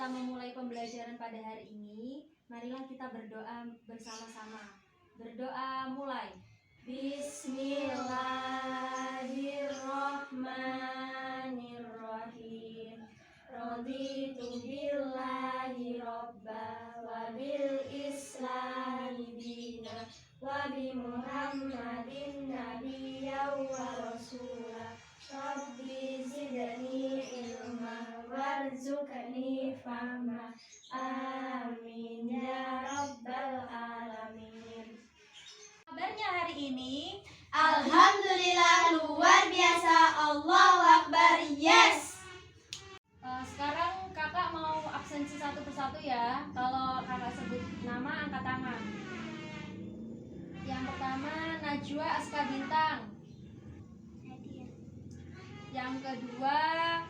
kita memulai pembelajaran pada hari ini, marilah kita berdoa bersama-sama. Berdoa mulai. Bismillahirrahmanirrahim. Raditu billahi robba wa bil islami dina wa bi Muhammadin nabiyya wa rasulah. Rabbi zidni ilma warzuqni fahma. Amin ya rabbal alamin. Kabarnya hari ini, Alhamdulillah luar biasa, Allahu Akbar, yes. Sekarang kakak mau absensi satu persatu ya. Kalau kakak sebut nama, angkat tangan. Yang pertama Najwa Aska Bintang. Hadir. Yang kedua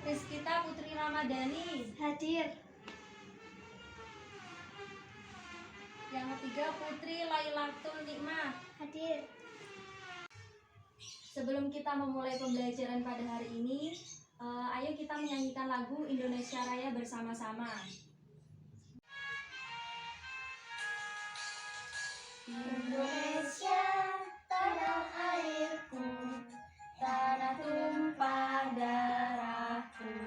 Rizkita Putri Ramadhani. Hadir. Yang ketiga Putri Lailatul Nikmah. Hadir. Sebelum kita memulai pembelajaran pada hari ini, ayo kita menyanyikan lagu Indonesia Raya bersama-sama. Indonesia, tanah airku, tanah tumpah darahku.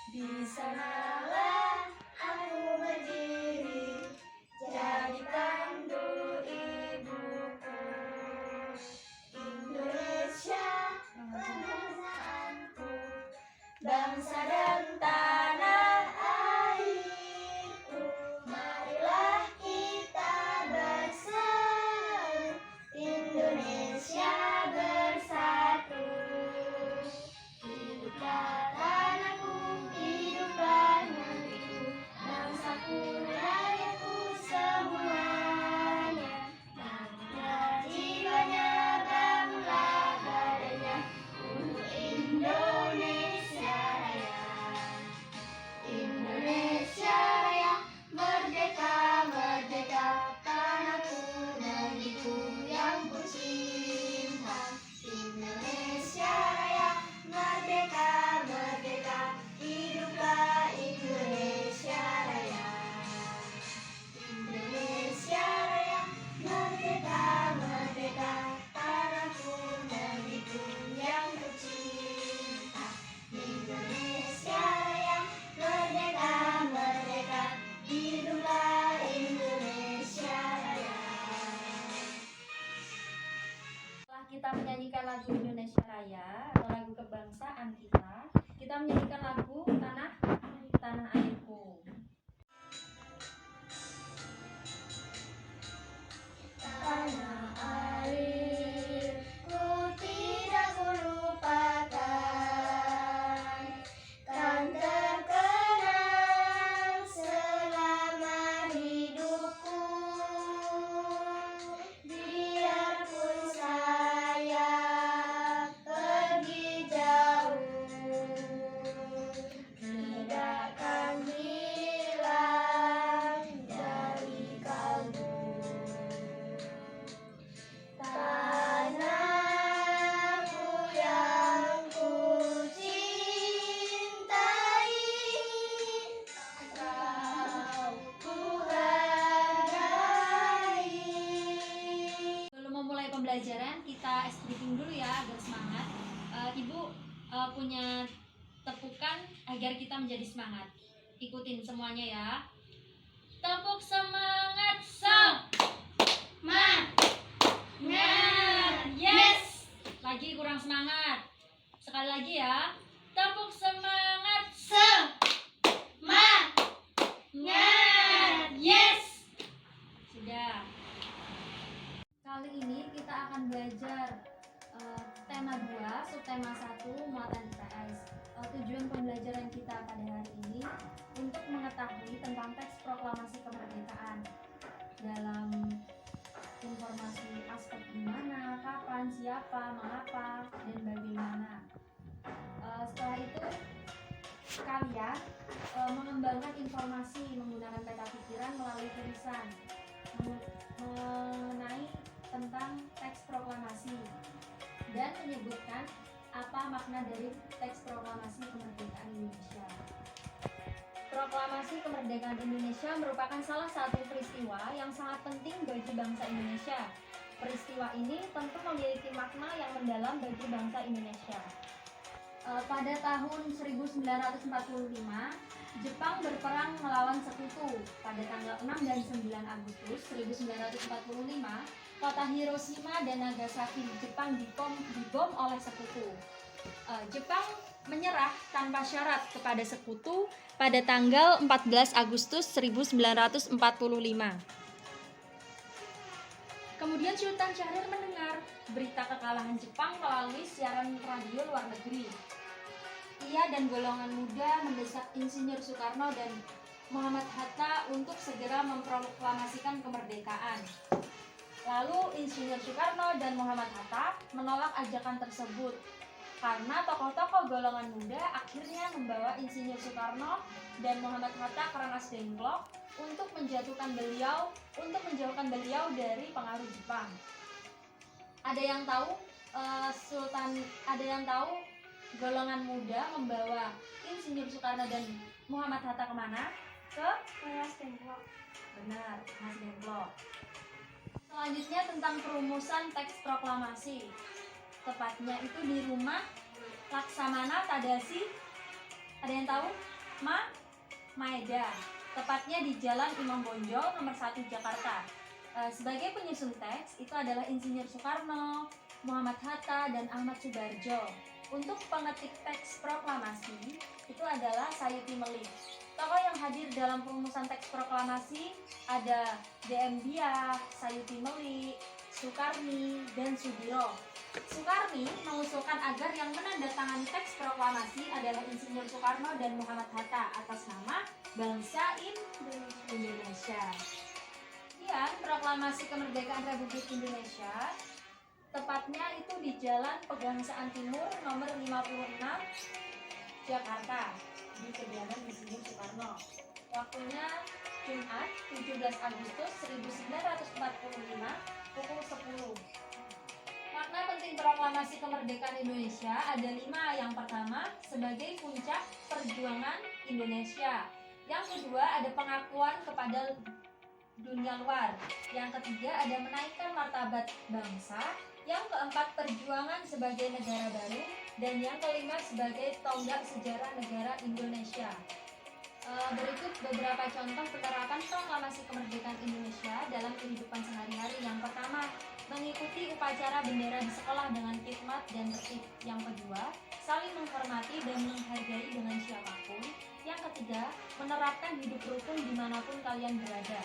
Di sanalah aku berdiri, jadi pandu ibuku. Indonesia, bangsaanku, bangsa dan tanah airku. Marilah kita bersatu, Indonesia bersatu. Hiduplah tanahku, hiduplah negeriku, bangsaku, rakyatku semuanya. Bangunlah jiwanya, bangunlah badannya untuk Indonesia Raya. Indonesia Raya, merdeka, merdeka, tanahku, negeriku yang ku cinta. Indonesia Raya, merdeka, merdeka, hiduplah Indonesia Raya. Indonesia Raya, merdeka, merdeka, tanahku, negeriku yang ku cinta. Indonesia Raya, merdeka, merdeka, hiduplah Indonesia Raya. Setelah kita menyanyikan lagu Indonesia Raya atau lagu kebangsaan kita menyanyikan lagu Tanah Airku. Tanah airku tidak kulupakan, kan terkenang selama hidupku. Biarpun saya pergi jauh, tidak akan hilang dari kalbu. Tanahku yang ku cintai, kau ku hargai. Sebelum memulai pembelajaran, kita stretching dulu ya agar semangat. Ibu punya tepukan agar kita menjadi semangat. Ikutin semuanya ya. Tepuk semangat, yes. Lagi kurang semangat. Sekali lagi ya. Tepuk semangat, yes. Sudah. Kali ini kita akan belajar tema 2, subtema 1, muatan IPS. Tujuan pembelajaran kita pada hari ini untuk mengetahui tentang teks proklamasi kemerdekaan dalam informasi aspek di mana, kapan, siapa, mengapa, dan bagaimana. Setelah itu kalian mengembangkan informasi menggunakan peta pikiran melalui tulisan mengenai tentang teks proklamasi dan menyebutkan apa makna dari teks proklamasi kemerdekaan Indonesia. Proklamasi Kemerdekaan Indonesia merupakan salah satu peristiwa yang sangat penting bagi bangsa Indonesia. Peristiwa ini tentu memiliki makna yang mendalam bagi bangsa Indonesia. Pada tahun 1945, Jepang berperang melawan Sekutu. Pada tanggal 6 dan 9 Agustus 1945, kota Hiroshima dan Nagasaki di Jepang dibom oleh Sekutu. Jepang menyerah tanpa syarat kepada Sekutu pada tanggal 14 Agustus 1945. Kemudian Sultan Syahrir mendengar berita kekalahan Jepang melalui siaran radio luar negeri. Ia dan golongan muda mendesak Insinyur Soekarno dan Muhammad Hatta untuk segera memproklamasikan kemerdekaan. Lalu Insinyur Soekarno dan Muhammad Hatta menolak ajakan tersebut karena tokoh-tokoh golongan muda akhirnya membawa Insinyur Soekarno dan Muhammad Hatta ke Rengas Dengklok untuk menjauhkan beliau dari pengaruh Jepang. Ada yang tahu golongan muda membawa Insinyur Soekarno dan Muhammad Hatta kemana? Ke Rengas Dengklok. Benar, Rengas Dengklok. Selanjutnya tentang perumusan teks proklamasi. Tepatnya itu di rumah Laksamana Tadashi. Ada yang tahu? Maeda. Tepatnya di Jalan Imam Bonjol nomor 1 Jakarta. Sebagai penyusun teks itu adalah Insinyur Soekarno, Muhammad Hatta, dan Ahmad Subarjo. Untuk pengetik teks proklamasi itu adalah Sayuti Melik. Tokoh yang hadir dalam perumusan teks proklamasi ada DM Dia, Sayuti Melik, Sukarni, dan Sudiro. Sukarni mengusulkan agar yang menandatangani teks proklamasi adalah Insinyur Soekarno dan Muhammad Hatta atas nama bangsa Indonesia. Kemudian proklamasi kemerdekaan Republik Indonesia tepatnya itu di Jalan Pegangsaan Timur nomor 56 Jakarta di kediaman Insinyur Soekarno. Waktunya Jumat 17 Agustus 1945 pukul 10. Makna penting proklamasi kemerdekaan Indonesia ada 5. Yang pertama, sebagai puncak perjuangan Indonesia. Yang kedua, ada pengakuan kepada dunia luar. Yang ketiga, ada menaikkan martabat bangsa. Yang keempat, perjuangan sebagai negara baru. Dan yang kelima, sebagai tonggak sejarah negara Indonesia. Berikut beberapa contoh penerapan proklamasi kemerdekaan Indonesia dalam kehidupan sehari-hari. Yang pertama, mengikuti upacara bendera di sekolah dengan khidmat dan tertib. Yang kedua, saling menghormati dan menghargai dengan siapapun. Yang ketiga, menerapkan hidup rukun dimanapun kalian berada.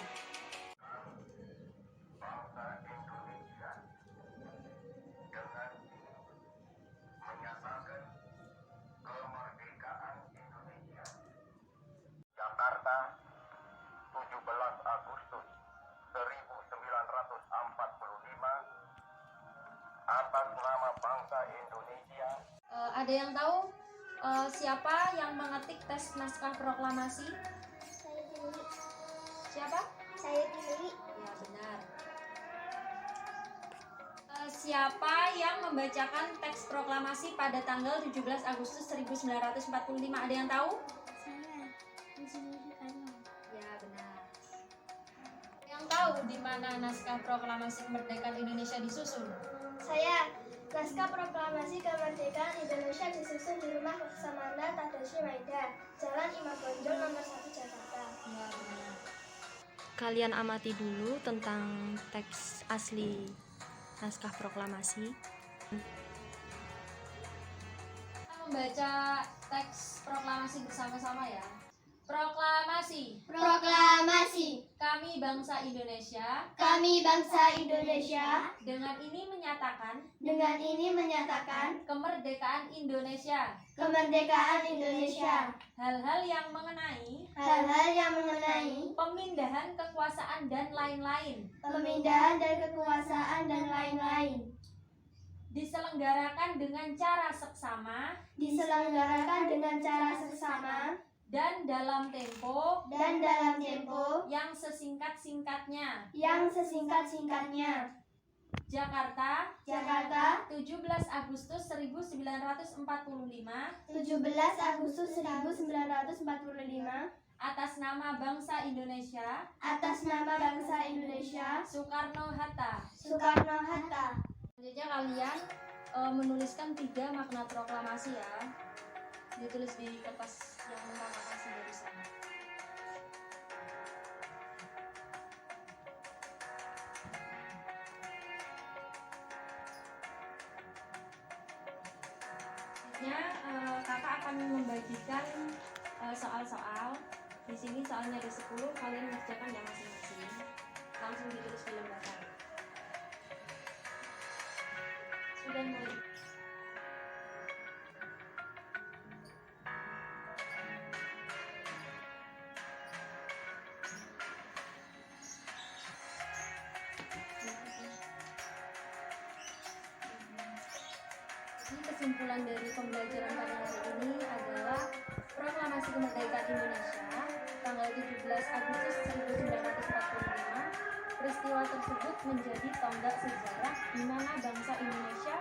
Jakarta, 17 Agustus 1945, atas nama bangsa Indonesia. Ada yang tahu siapa yang mengetik teks naskah proklamasi? Sayuti Melik. Siapa? Sayuti Melik. Ya, benar. Siapa yang membacakan teks proklamasi pada tanggal 17 Agustus 1945? Ada yang tahu? Saya. Insinyur Soekarno. Ya, benar. Yang tahu di mana naskah proklamasi kemerdekaan Indonesia disusun? Saya. Naskah Proklamasi Kemerdekaan Indonesia disusun di rumah Laksamana Tadashi Maeda, Jalan Imam Bonjol nomor 1 Jakarta. Ya, benar. Kalian amati dulu tentang teks asli naskah proklamasi. Kita membaca teks proklamasi bersama-sama ya. Proklamasi. Proklamasi. Kami bangsa Indonesia Kami bangsa Indonesia dengan ini menyatakan menyatakan kemerdekaan Indonesia. kemerdekaan Indonesia. Hal-hal yang mengenai Hal-hal yang mengenai pemindahan kekuasaan dan lain-lain pemindahan dan kekuasaan dan lain-lain diselenggarakan dengan cara seksama diselenggarakan dengan cara seksama dan dalam tempo yang sesingkat-singkatnya. sesingkat-singkatnya. Jakarta, 17 Agustus 1945, 17 Agustus 1945, atas nama bangsa Indonesia, atas nama bangsa Indonesia, Soekarno-Hatta. Soekarno-Hatta. Selanjutnya kalian menuliskan 3 makna proklamasi ya. Ditulis di kertas yang kakak kasih barusan. Selanjutnya kakak akan membagikan soal-soal. Di sini soalnya ada 10, kalian mengerjakan ya masing-masing. Langsung ditulis di lembaran. Sudah mulai. Jadi kesimpulan dari pembelajaran pada hari ini adalah Proklamasi Kemerdekaan Indonesia tanggal 17 Agustus 1945. Peristiwa tersebut menjadi tonggak sejarah di mana bangsa Indonesia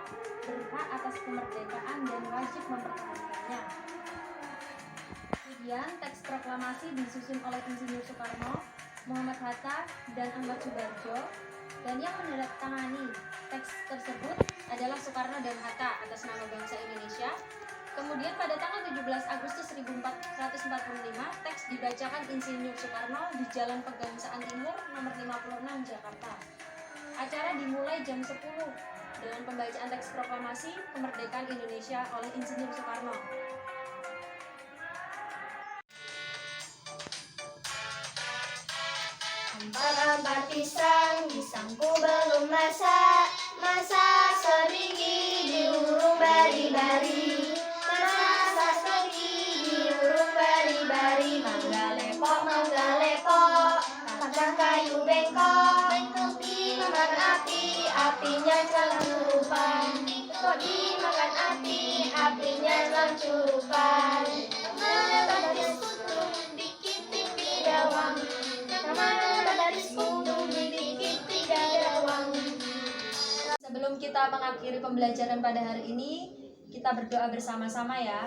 berhak atas kemerdekaan dan wajib mempertahankannya. Kemudian teks proklamasi disusun oleh Insinyur Soekarno, Muhammad Hatta, dan Ahmad Subarjo, dan yang menandatangani teks tersebut adalah Soekarno dan Hatta atas nama bangsa Indonesia. Kemudian pada tanggal 17 Agustus 1445, teks dibacakan Insinyur Soekarno di Jalan Pegangsaan Timur nomor 56 Jakarta. Acara dimulai jam 10 dengan pembacaan teks proklamasi kemerdekaan Indonesia oleh Insinyur Soekarno. Empat pisang disangku belum masak, masak sedikit diurung bari-bari, masak sedikit diurung bari-bari, mangga lepok, makan kayu bengkok, tepi makan api, apinya celuncupan, kok dimakan api, apinya celuncupan, mana baris kutung, dikit pipi dawang, mana Sebelum kita mengakhiri pembelajaran pada hari ini, kita berdoa bersama-sama ya.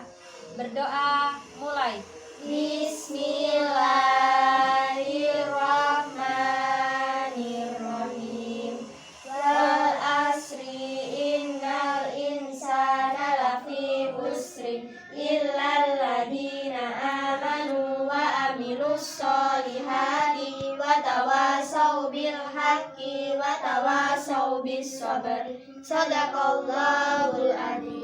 Berdoa mulai. Bismillahirrahmanirrahim. Wal asri innal insana lafi khusrin illal ladina amanu wa amilus solihati wa tawasau bil haqqi wa tawasau bis sabr. Sadaqallahul adzim.